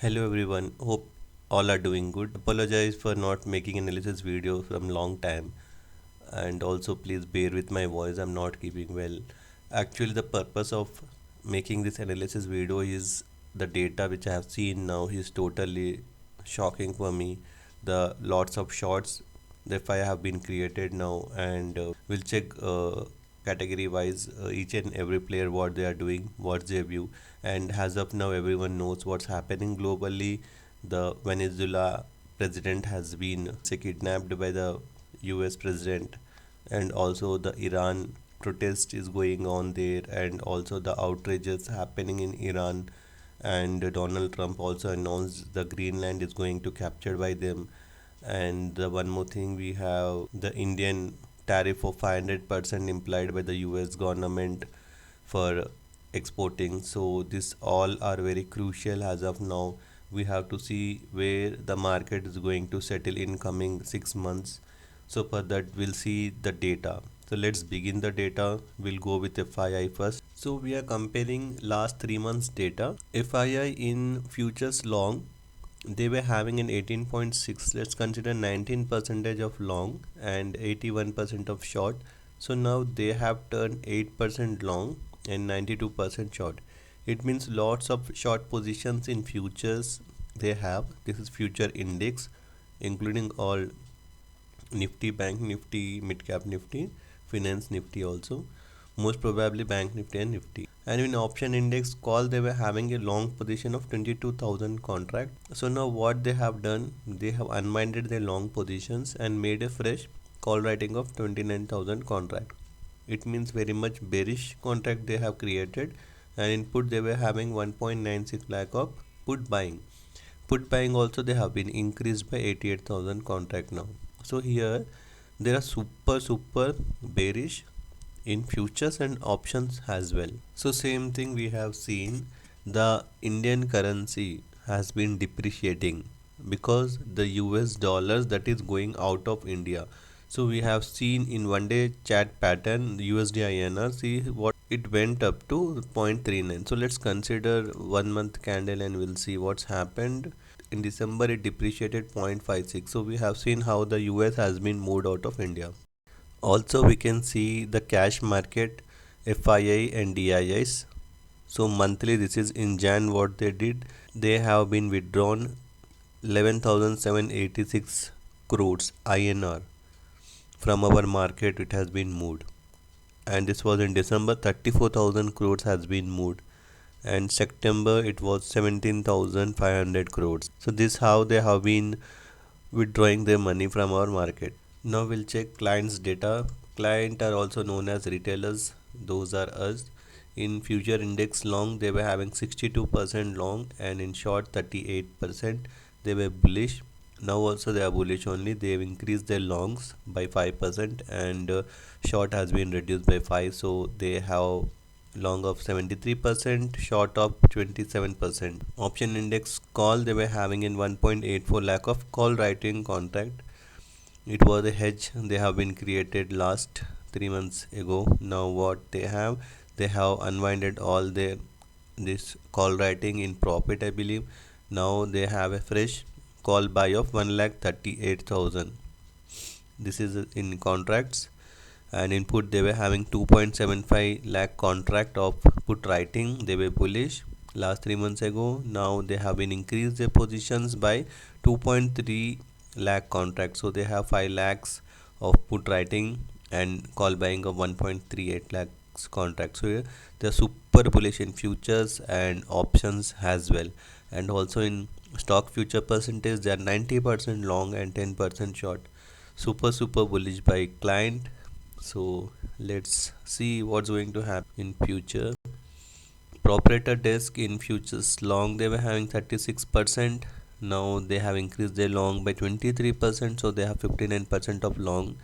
Hello everyone, hope all are doing good. Apologize for not making analysis video from long time, and also please bear with my voice, I'm not keeping well. Actually the purpose of making this analysis video is the data which I have seen now is totally shocking for me. The lots of shorts that I have been created now, and we'll check category wise each and every player what they are doing, what's their view. And as of now everyone knows what's happening globally. The Venezuela president has been say kidnapped by the US president, and also the Iran protest is going on there, and also the outrages happening in Iran. And Donald Trump also announced the Greenland is going to captured by them. And one more thing, we have the Indian tariff of 500% implied by the US government for exporting. So this all are very crucial as of now. We have to see where the market is going to settle in coming 6 months. So for that we'll see the data. So let's begin the data. We'll go with FII first. So we are comparing last 3 months data. FII in futures long, they were having an 18.6. Let's consider 19 percentage of long and 81% of short. So now they have turned 8% long and 92% short. It means lots of short positions in futures they have. This is future index including all Nifty, Bank Nifty, Mid Cap Nifty, Finance Nifty also. Most probably Bank Nifty and Nifty. And in option index call they were having a long position of 22,000 contract. So now what they have done, they have unwinded their long positions and made a fresh call writing of 29,000 contract. It means very much bearish contract they have created, and in put they were having 1.96 lakh of put buying. Put buying also they have been increased by 88,000 contract now. So here they are super bearish in futures and options as well. So same thing we have seen, the Indian currency has been depreciating because the US dollars that is going out of India. So we have seen in one day chat pattern USD INR, see what it went up to 0.39. So let's consider 1 month candle and we'll see what's happened. In December it depreciated 0.56. So we have seen how the US has been moved out of India. Also we can see the cash market FII and DIIs. So monthly, this is in Jan what they did, they have been withdrawn 11,786 crores INR from our market. It has been moved, and this was in December 34,000 crores has been moved, and September it was 17,500 crores. So this how they have been withdrawing their money from our market. Now we'll check clients data. Client are also known as retailers, those are us. In future index long they were having 62% long, and in short 38% they were bullish. Now also they are bullish only, they have increased their longs by 5%, and short has been reduced by 5. So they have long of 73%, short of 27%. Option index call they were having in 1.84 lakh of call writing contract. It was a hedge they have been created last 3 months ago. Now what they have unwinded all their this call writing in profit, I believe. Now they have a fresh call buy of 1,38,000. This is in contracts. And in put they were having 2.75 lakh contract of put writing. They were bullish last 3 months ago. Now they have been increased their positions by 2.3 lakh contract. So they have 5 lakhs of put writing and call buying of 1.38 lakhs contract. So here they are super bullish in futures and options as well. And also in stock future percentage they are 90% long and 10% short. Super bullish by client. So let's see what's going to happen in future. Proprietor desk in futures long they were having 36%. Now they have increased their long by 23%. So they have 59% of long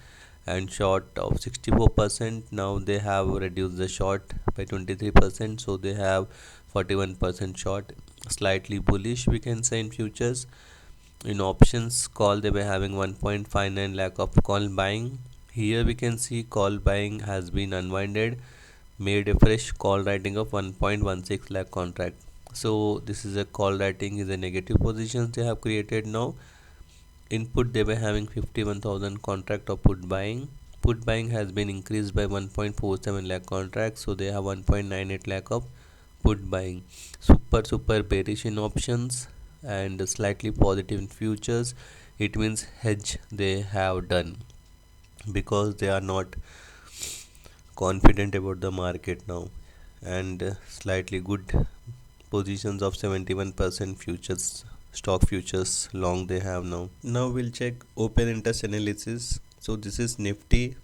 and short of 64%. Now they have reduced the short by 23%. So they have 41% short. Slightly bullish we can say in futures. In options call they were having 1.59 lakh of call buying. Here we can see call buying has been unwinded, made a fresh call writing of 1.16 lakh contract. So this is a call writing is a negative positions they have created now. Input they were having 51,000 contract of put buying. Put buying has been increased by 1.47 lakh contracts, so they have 1.98 lakh of put buying. Super bearish in options and slightly positive in futures. It means hedge they have done because they are not confident about the market now, and slightly good positions of 71% futures, stock futures long they have now. Now we'll check open interest analysis. So this is Nifty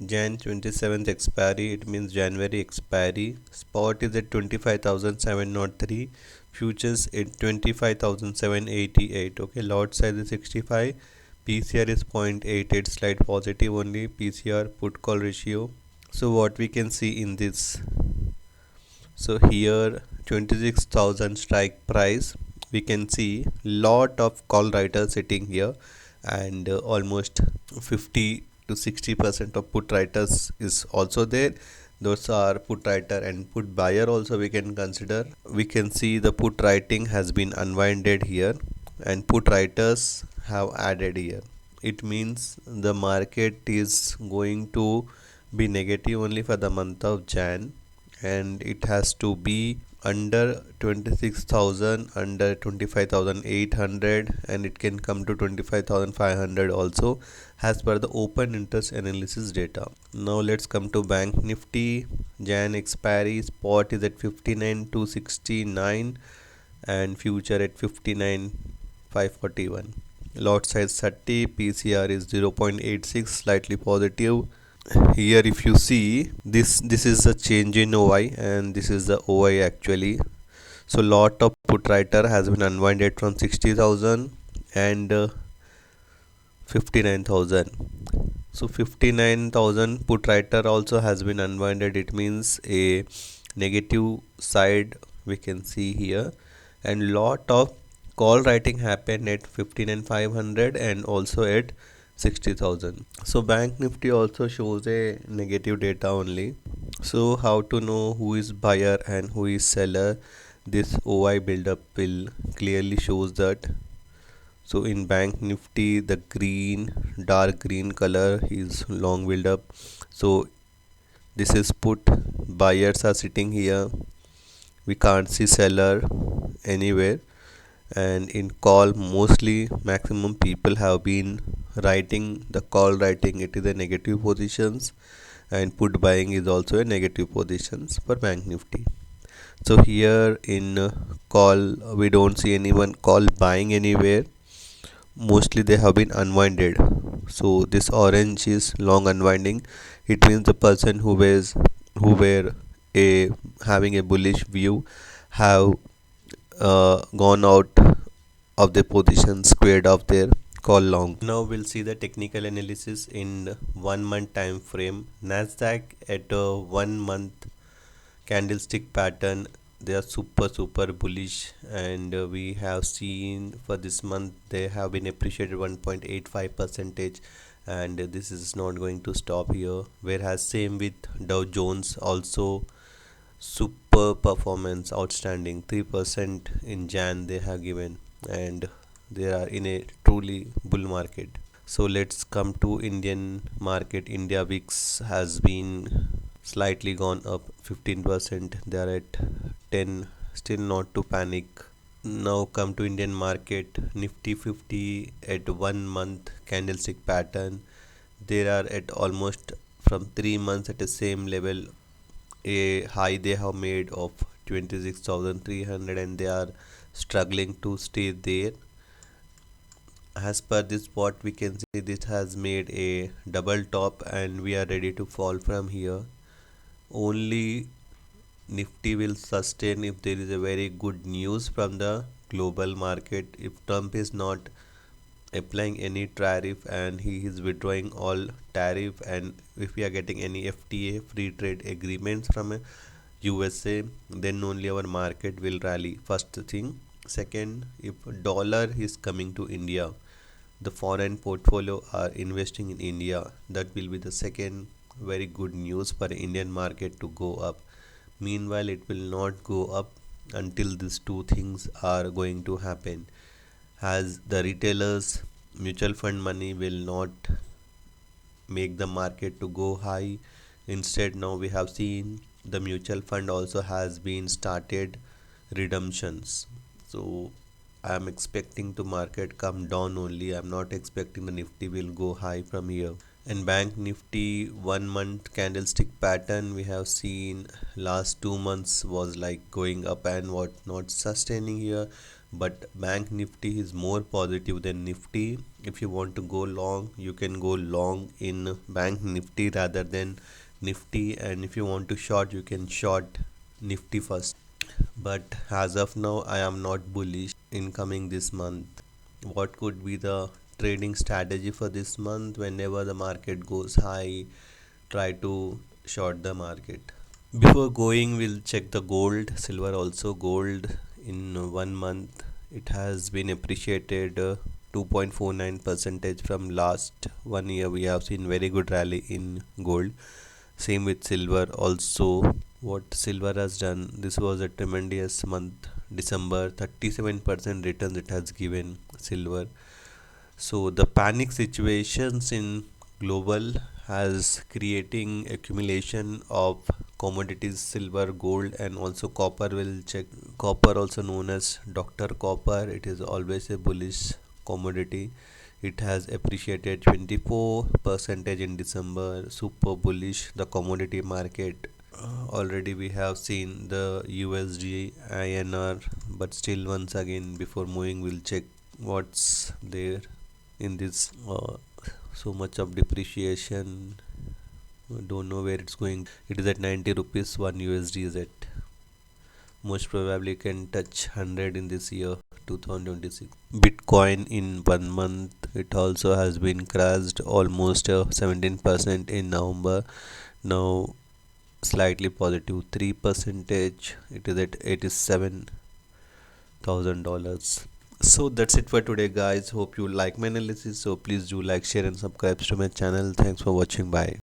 Jan 27th expiry, it means January expiry. Spot is at 25,703, futures at 25,788. Okay, lot size is 65, PCR is 0.88, slight positive only PCR put call ratio. So what we can see in this, so here 26,000 strike price, we can see lot of call writers sitting here, and almost 50 to 60% of put writers is also there. Those are put writer and put buyer also we can consider. We can see the put writing has been unwinded here and put writers have added here. It means the market is going to be negative only for the month of Jan, and it has to be under 26,000, under 25,800, and it can come to 25,500 also as per the open interest analysis data. Now let's come to Bank Nifty. Jan expiry, spot is at 59,269 and future at 59,541. Lot size 30, PCR is 0.86, slightly positive. Here if you see this is a change in OI and this is the OI actually. So lot of put writer has been unwinded from 60,000 and 59,000. So 59,000 put writer also has been unwinded. It means a negative side we can see here, and lot of call writing happened at 59,500 and also at 60,000. So Bank Nifty also shows a negative data only. So how to know who is buyer and who is seller? This OI buildup will clearly shows that. So in Bank Nifty, the green, dark green color is long buildup. So this is put, buyers are sitting here. We can't see seller anywhere. And in call, mostly maximum people have been writing the call writing, it is a negative positions, and put buying is also a negative positions for Bank Nifty. So here in call we don't see anyone call buying anywhere, mostly they have been unwinded. So this orange is long unwinding, it means the person who were a having a bullish view have gone out of their position, squared off their call long. Now we'll see the technical analysis in 1 month time frame. Nasdaq at a 1 month candlestick pattern, they are super bullish, and we have seen for this month they have been appreciated 1.85 percentage, and this is not going to stop here. Whereas same with Dow Jones, also super performance, outstanding 3% in Jan they have given, and they are in a truly bull market. So let's come to Indian market. India VIX has been slightly gone up 15%, they are at 10, still not to panic. Now come to Indian market. Nifty 50 at 1 month candlestick pattern, they are at almost from 3 months at the same level. A high they have made of 26,300 and they are struggling to stay there. As per this spot we can see this has made a double top and we are ready to fall from here. Only Nifty will sustain if there is a very good news from the global market. If Trump is not applying any tariff and he is withdrawing all tariff, and if we are getting any FTA free trade agreements from USA, then only our market will rally. First thing. Second, if dollar is coming to India, the foreign portfolio are investing in India, that will be the second very good news for Indian market to go up. Meanwhile, it will not go up until these two things are going to happen, as the retailers mutual fund money will not make the market to go high. Instead, now we have seen the mutual fund also has been started redemptions. So I am expecting to market come down only. I'm not expecting the Nifty will go high from here. And Bank Nifty 1 month candlestick pattern we have seen last 2 months was like going up and what not sustaining here. But Bank Nifty is more positive than Nifty. If you want to go long, you can go long in Bank Nifty rather than Nifty. And if you want to short, you can short Nifty first. But as of now, I am not bullish in coming this month. What could be the trading strategy for this month? Whenever the market goes high, try to short the market. Before going, we'll check the gold, silver also. Gold in 1 month, it has been appreciated 2.49 percentage from last 1 year. We have seen very good rally in gold. Same with silver also. What silver has done, this was a tremendous month. December 37% returns it has given silver. So the panic situations in global has creating accumulation of commodities, silver, gold, and also copper. Will check copper, also known as Dr. Copper. It is always a bullish commodity. It has appreciated 24 percentage in December. Super bullish the commodity market. Already we have seen the USD INR, but still once again before moving we'll check what's there in this so much of depreciation. Don't know where it's going. It is at 90 rupees. 1 USD is at most probably can touch 100 in this year 2026. Bitcoin in 1 month, it also has been crashed almost 17% in November. Now slightly positive 3 percentage. It is at $87,000. So that's it for today, guys. Hope you like my analysis. So please do like, share, and subscribe to my channel. Thanks for watching. Bye.